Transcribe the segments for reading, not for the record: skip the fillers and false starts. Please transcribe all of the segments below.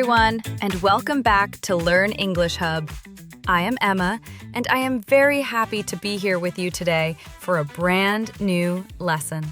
everyone, and welcome back to Learn English Hub. I am Emma, and I am very happy to be here with you today for a brand new lesson.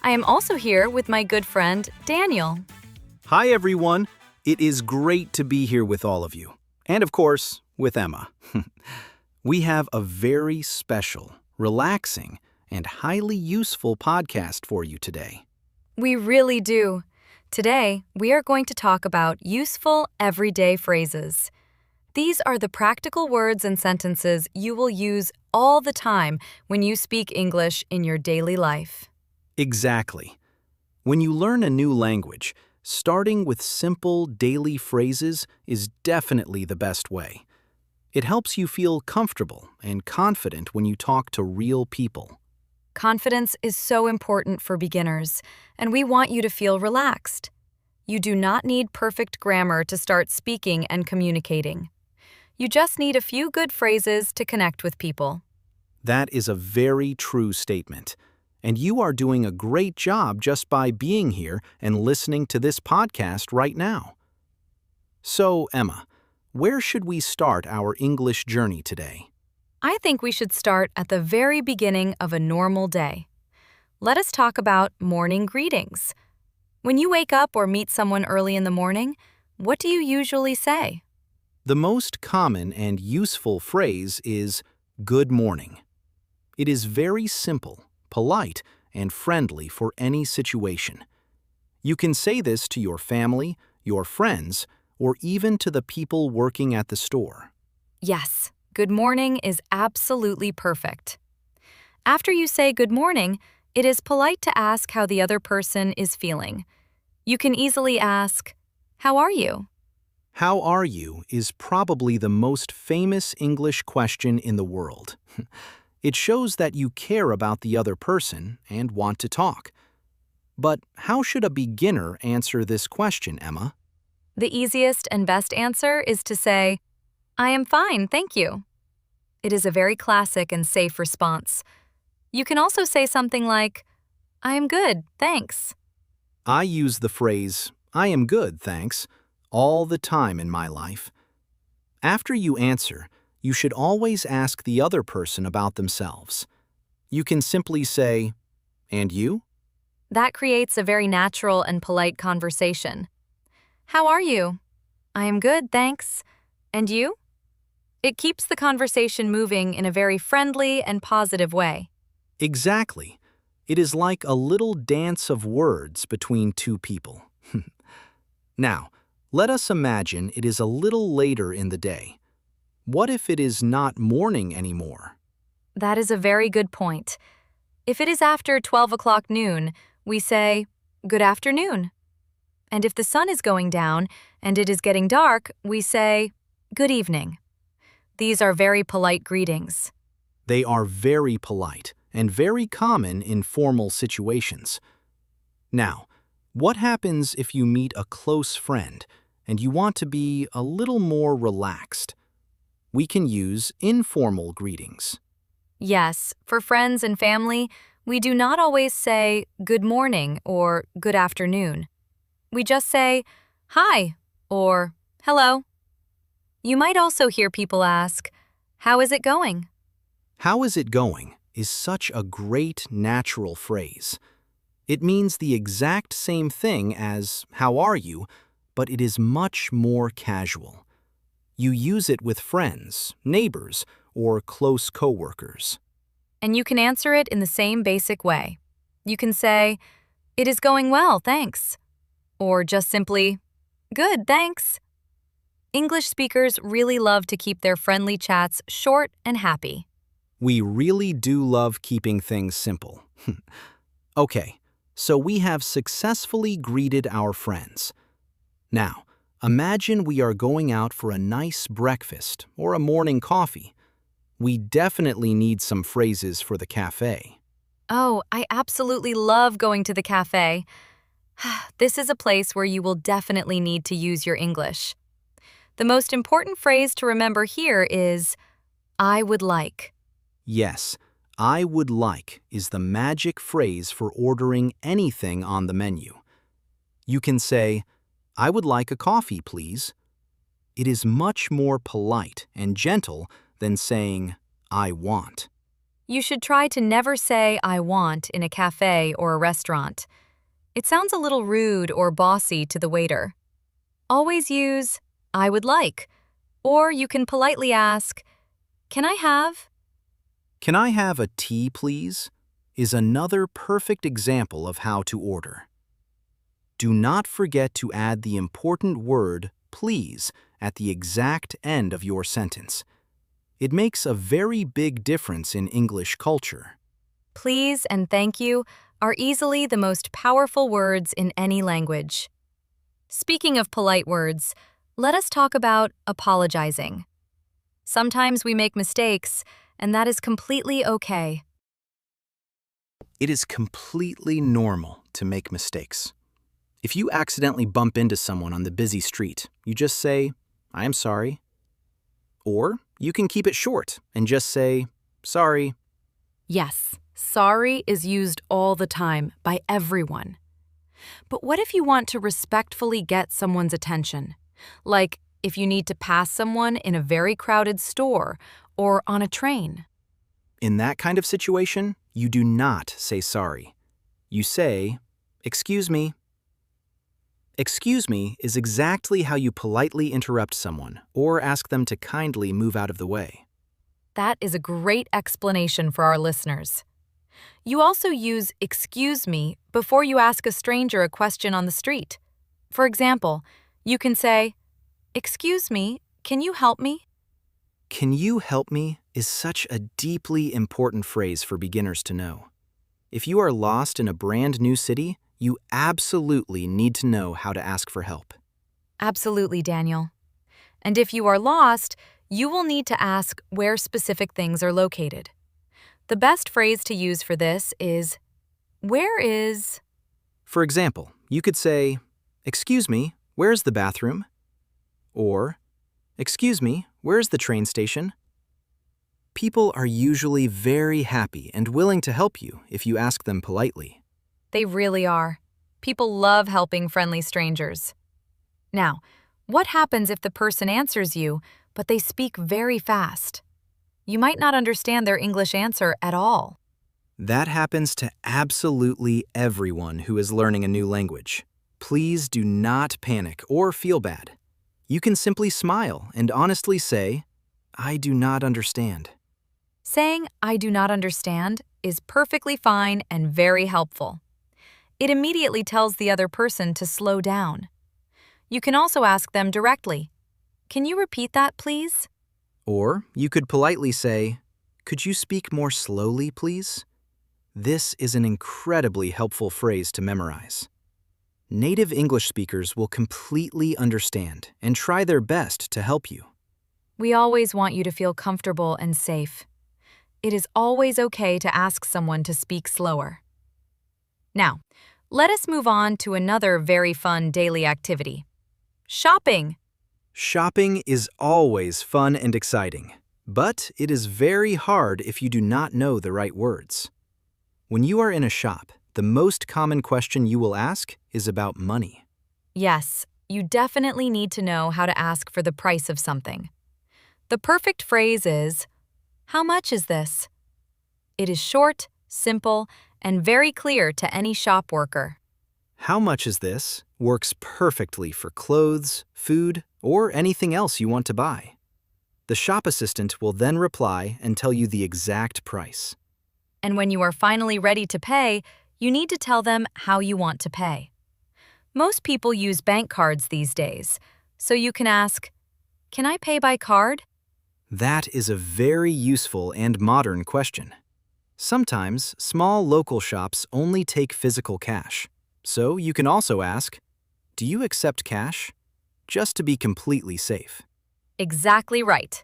I am also here with my good friend, Daniel. Hi, everyone. It is great to be here with all of you. And of course, with Emma. We have a very special, relaxing, and highly useful podcast for you today. We really do. Today, we are going to talk about useful everyday phrases. These are the practical words and sentences you will use all the time when you speak English in your daily life. Exactly. When you learn a new language, starting with simple daily phrases is definitely the best way. It helps you feel comfortable and confident when you talk to real people. Confidence is so important for beginners, and we want you to feel relaxed. You do not need perfect grammar to start speaking and communicating. You just need a few good phrases to connect with people. That is a very true statement. And you are doing a great job just by being here and listening to this podcast right now. So, Emma, where should we start our English journey today? I think we should start at the very beginning of a normal day. Let us talk about morning greetings. When you wake up or meet someone early in the morning, what do you usually say? The most common and useful phrase is good morning. It is very simple, polite, and friendly for any situation. You can say this to your family, your friends, or even to the people working at the store. Yes, good morning is absolutely perfect. After you say good morning, it is polite to ask how the other person is feeling. You can easily ask, "How are you?" How are you is probably the most famous English question in the world. It shows that you care about the other person and want to talk. But how should a beginner answer this question, Emma? The easiest and best answer is to say, "I am fine, thank you." It is a very classic and safe response. You can also say something like, "I am good, thanks." I use the phrase, "I am good, thanks," all the time in my life. After you answer, you should always ask the other person about themselves. You can simply say, "And you?" That creates a very natural and polite conversation. "How are you?" "I am good, thanks." "And you?" It keeps the conversation moving in a very friendly and positive way. Exactly. It is like a little dance of words between two people. Now, let us imagine it is a little later in the day. What if it is not morning anymore? That is a very good point. If it is after 12 o'clock noon, we say, "Good afternoon." And if the sun is going down and it is getting dark, we say, "Good evening." These are very polite greetings. They are very polite and very common in formal situations. Now, what happens if you meet a close friend and you want to be a little more relaxed? We can use informal greetings. Yes, for friends and family, we do not always say good morning or good afternoon. We just say hi or hello. You might also hear people ask, "How is it going?" How is it going is such a great natural phrase. It means the exact same thing as how are you, but it is much more casual. You use it with friends, neighbors, or close coworkers. And you can answer it in the same basic way. You can say, "It is going well, thanks." Or just simply, "Good, thanks." English speakers really love to keep their friendly chats short and happy. We really do love keeping things simple. Okay, so we have successfully greeted our friends. Now, imagine we are going out for a nice breakfast or a morning coffee. We definitely need some phrases for the cafe. Oh, I absolutely love going to the cafe. This is a place where you will definitely need to use your English. The most important phrase to remember here is, "I would like." Yes, I would like is the magic phrase for ordering anything on the menu. You can say, I would like a coffee, please. It is much more polite and gentle than saying, I want. You should try to never say I want in a cafe or a restaurant. It sounds a little rude or bossy to the waiter. Always use I would like, or you can politely ask, Can I have? Can I have a tea, please? Is another perfect example of how to order. Do not forget to add the important word please at the exact end of your sentence. It makes a very big difference in English culture. Please and thank you are easily the most powerful words in any language. Speaking of polite words, let us talk about apologizing. Sometimes we make mistakes, and that is completely okay. It is completely normal to make mistakes. If you accidentally bump into someone on the busy street, you just say, I am sorry. Or you can keep it short and just say, sorry. Yes, sorry is used all the time by everyone. But what if you want to respectfully get someone's attention? Like if you need to pass someone in a very crowded store or on a train. In that kind of situation, you do not say sorry. You say, excuse me. Excuse me is exactly how you politely interrupt someone or ask them to kindly move out of the way. That is a great explanation for our listeners. You also use excuse me before you ask a stranger a question on the street. For example, you can say, Excuse me, can you help me? Can you help me is such a deeply important phrase for beginners to know. If you are lost in a brand new city, you absolutely need to know how to ask for help. Absolutely, Daniel. And if you are lost, you will need to ask where specific things are located. The best phrase to use for this is, Where is... For example, you could say, Excuse me, where's the bathroom? Or, Excuse me, where's the train station? People are usually very happy and willing to help you if you ask them politely. They really are. People love helping friendly strangers. Now, what happens if the person answers you, but they speak very fast? You might not understand their English answer at all. That happens to absolutely everyone who is learning a new language. Please do not panic or feel bad. You can simply smile and honestly say, I do not understand. Saying, I do not understand, is perfectly fine and very helpful. It immediately tells the other person to slow down. You can also ask them directly, Can you repeat that, please? Or you could politely say, Could you speak more slowly, please? This is an incredibly helpful phrase to memorize. Native English speakers will completely understand and try their best to help you. We always want you to feel comfortable and safe. It is always okay to ask someone to speak slower. Now, let us move on to another very fun daily activity. Shopping. Shopping is always fun and exciting, but it is very hard if you do not know the right words. When you are in a shop, the most common question you will ask is about money. Yes, you definitely need to know how to ask for the price of something. The perfect phrase is, How much is this? It is short, simple, and very clear to any shop worker. How much is this works perfectly for clothes, food, or anything else you want to buy. The shop assistant will then reply and tell you the exact price. And when you are finally ready to pay, you need to tell them how you want to pay. Most people use bank cards these days, so you can ask, Can I pay by card? That is a very useful and modern question. Sometimes, small local shops only take physical cash, so you can also ask, Do you accept cash? Just to be completely safe. Exactly right.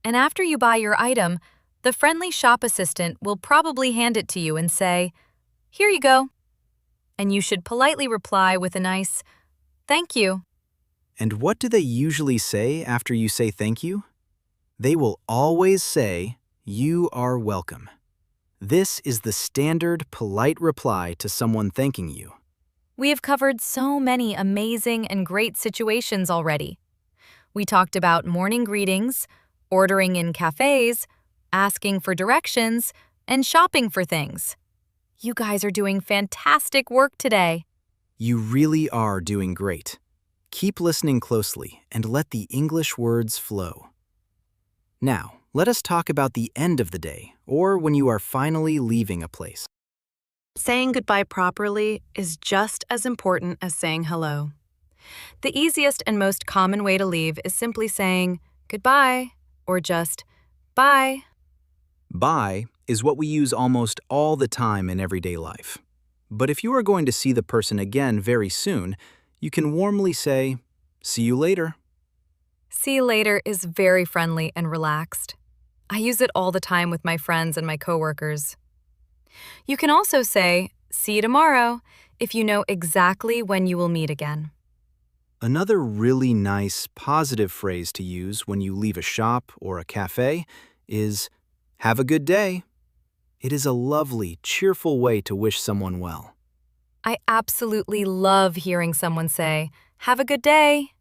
And after you buy your item, the friendly shop assistant will probably hand it to you and say, Here you go. And you should politely reply with a nice, Thank you. And what do they usually say after you say thank you? They will always say, You are welcome. This is the standard polite reply to someone thanking you. We have covered so many amazing and great situations already. We talked about morning greetings, ordering in cafes, asking for directions, and shopping for things. You guys are doing fantastic work today. You really are doing great. Keep listening closely and let the English words flow. Now, let us talk about the end of the day, or when you are finally leaving a place. Saying goodbye properly is just as important as saying hello. The easiest and most common way to leave is simply saying goodbye or just bye. Bye is what we use almost all the time in everyday life. But if you are going to see the person again very soon, you can warmly say, "See you later." See you later is very friendly and relaxed. I use it all the time with my friends and my coworkers. You can also say, "See you tomorrow," if you know exactly when you will meet again. Another really nice, positive phrase to use when you leave a shop or a cafe is, "Have a good day." It is a lovely, cheerful way to wish someone well. I absolutely love hearing someone say, "Have a good day."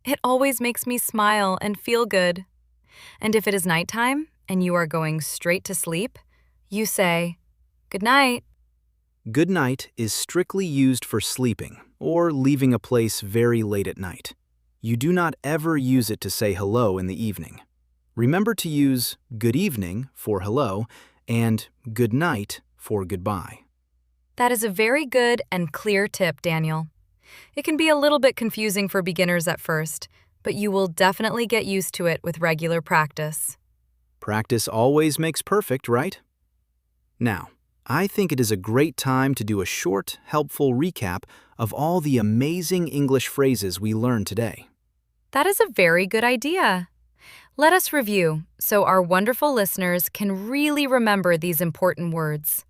It always makes me smile and feel good. And if it is nighttime and you are going straight to sleep, you say, "Good night." Good night is strictly used for sleeping or leaving a place very late at night. You do not ever use it to say hello in the evening. Remember to use good evening for hello and good night for goodbye. That is a very good and clear tip, Daniel. It can be a little bit confusing for beginners at first, but you will definitely get used to it with regular practice. Practice always makes perfect, right? Now, I think it is a great time to do a short, helpful recap of all the amazing English phrases we learned today. That is a very good idea. Let us review so our wonderful listeners can really remember these important words.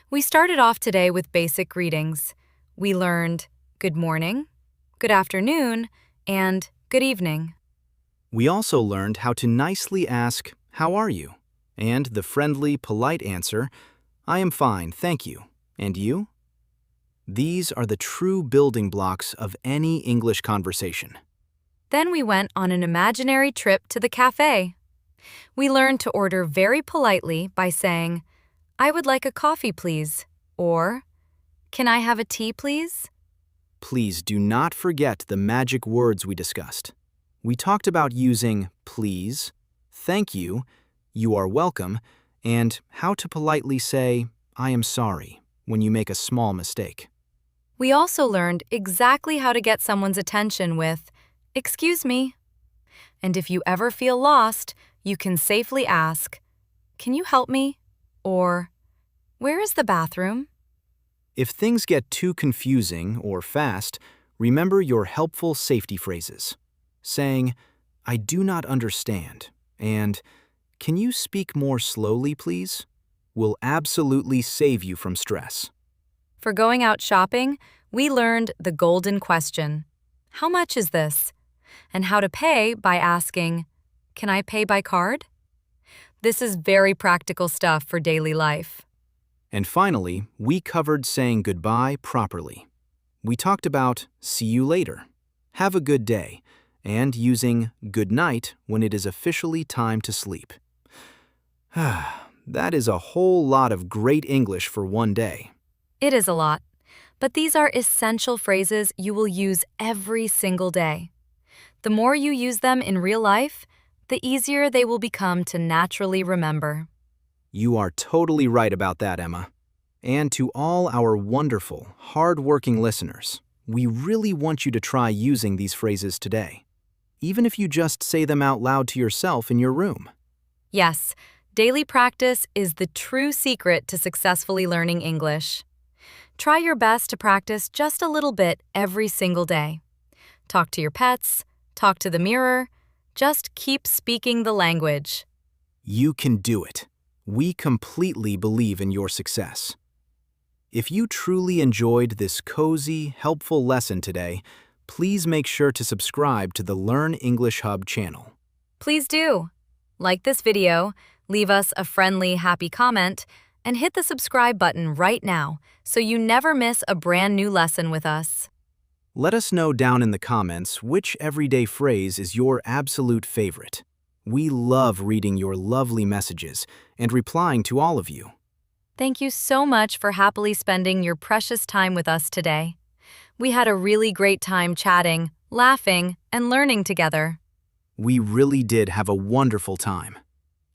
We started off today with basic greetings. We learned good morning, good afternoon, and good evening. We also learned how to nicely ask, "How are you?" and the friendly, polite answer, "I am fine, thank you. And you?" These are the true building blocks of any English conversation. Then we went on an imaginary trip to the cafe. We learned to order very politely by saying, "I would like a coffee, please," or "Can I have a tea, please?" Please do not forget the magic words we discussed. We talked about using please, thank you are welcome, and how to politely say, "I am sorry," when you make a small mistake. We also learned exactly how to get someone's attention with, "Excuse me." And if you ever feel lost, you can safely ask, "Can you help me?" or "Where is the bathroom?" If things get too confusing or fast, remember your helpful safety phrases. Saying, "I do not understand," and "Can you speak more slowly, please?" will absolutely save you from stress. For going out shopping, we learned the golden question, "How much is this?" and how to pay by asking, "Can I pay by card?" This is very practical stuff for daily life. And finally, we covered saying goodbye properly. We talked about "see you later," "have a good day," and using "good night" when it is officially time to sleep. That is a whole lot of great English for one day. It is a lot, but these are essential phrases you will use every single day. The more you use them in real life, the easier they will become to naturally remember. You are totally right about that, Emma. And to all our wonderful, hard-working listeners, we really want you to try using these phrases today, even if you just say them out loud to yourself in your room. Yes, daily practice is the true secret to successfully learning English. Try your best to practice just a little bit every single day. Talk to your pets, talk to the mirror, just keep speaking the language. You can do it. We completely believe in your success. If you truly enjoyed this cozy, helpful lesson today, please make sure to subscribe to the Learn English Hub channel. Please do. Like this video, leave us a friendly, happy comment, And hit the subscribe button right now so you never miss a brand new lesson with us. Let us know down in the comments which everyday phrase is your absolute favorite. We love reading your lovely messages and replying to all of you. Thank you so much for happily spending your precious time with us today. We had a really great time chatting, laughing, and learning together. We really did have a wonderful time.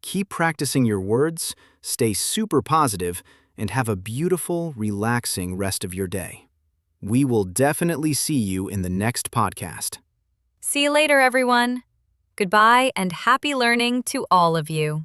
Keep practicing your words, stay super positive, and have a beautiful, relaxing rest of your day. We will definitely see you in the next podcast. See you later, everyone. Goodbye and happy learning to all of you.